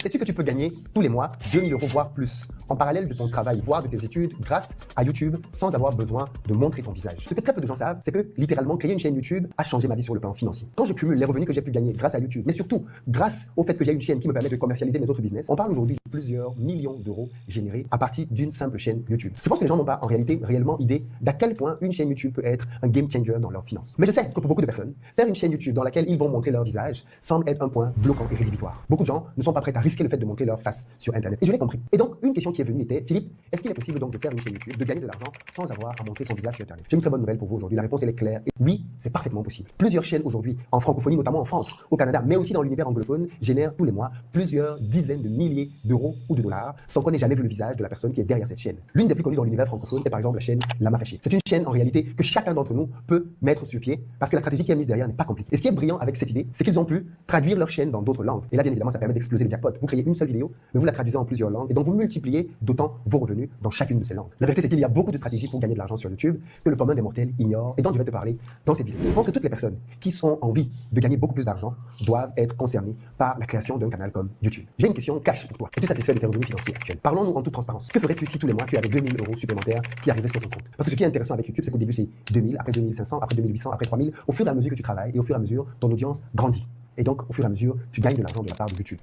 Sais-tu que tu peux gagner tous les mois 2000 euros, voire plus, en parallèle de ton travail, voire de tes études, grâce à YouTube, sans avoir besoin de montrer ton visage? Ce que très peu de gens savent, c'est que littéralement, créer une chaîne YouTube a changé ma vie sur le plan financier. Quand je cumule les revenus que j'ai pu gagner grâce à YouTube, mais surtout grâce au fait que j'ai une chaîne qui me permet de commercialiser mes autres business, on parle aujourd'hui de plusieurs millions d'euros générés à partir d'une simple chaîne YouTube. Je pense que les gens n'ont pas en réalité réellement idée d'à quel point une chaîne YouTube peut être un game changer dans leurs finances. Mais je sais que pour beaucoup de personnes, faire une chaîne YouTube dans laquelle ils vont montrer leur visage semble être un point bloquant et rédhibitoire. Beaucoup de gens ne sont pas prêts à risquer le fait de montrer leur face sur Internet. Et je l'ai compris. Et donc, une question qui est venue était, Philippe, est-ce qu'il est possible donc de faire une chaîne YouTube, de gagner de l'argent sans avoir à montrer son visage sur Internet? J'ai une très bonne nouvelle pour vous aujourd'hui. La réponse elle est claire. Et oui, c'est parfaitement possible. Plusieurs chaînes aujourd'hui, en francophonie, notamment en France, au Canada, mais aussi dans l'univers anglophone, génèrent tous les mois plusieurs dizaines de milliers d'euros ou de dollars sans qu'on ait jamais vu le visage de la personne qui est derrière cette chaîne. L'une des plus connues dans l'univers francophone est par exemple la chaîne Lama Fâché. C'est une chaîne en réalité que chacun d'entre nous peut mettre sur pied parce que la stratégie qui est mise derrière n'est pas compliquée. Et ce qui est brillant avec cette idée, c'est qu'ils ont pu traduire leur chaîne dans d'autres langues. Et là, bien évidemment, ça permet d'exploser les jackpots. Vous créez une seule vidéo, mais vous la traduisez en plusieurs langues et donc vous multipliez d'autant vos revenus dans chacune de ces langues. La vérité, c'est qu'il y a beaucoup de stratégies pour gagner de l'argent sur YouTube que le commun des mortels ignore et dont je vais te parler dans cette vidéo. Je pense que toutes les personnes qui sont en vie de gagner beaucoup plus d'argent doivent être concernées par la création d'un canal comme YouTube. J'ai une question cash pour toi. Es-tu satisfait de tes revenus financiers actuels? Parlons-nous en toute transparence. Que ferais-tu si tous les mois tu avais 2000 euros supplémentaires qui arrivaient sur ton compte? Parce que ce qui est intéressant avec YouTube, c'est qu'au début c'est 2000, après 2500, après 2800, après 3000, au fur et à mesure que tu travailles et au fur et à mesure ton audience grandit. Et donc, au fur et à mesure, tu gagnes de l'argent de la part de YouTube.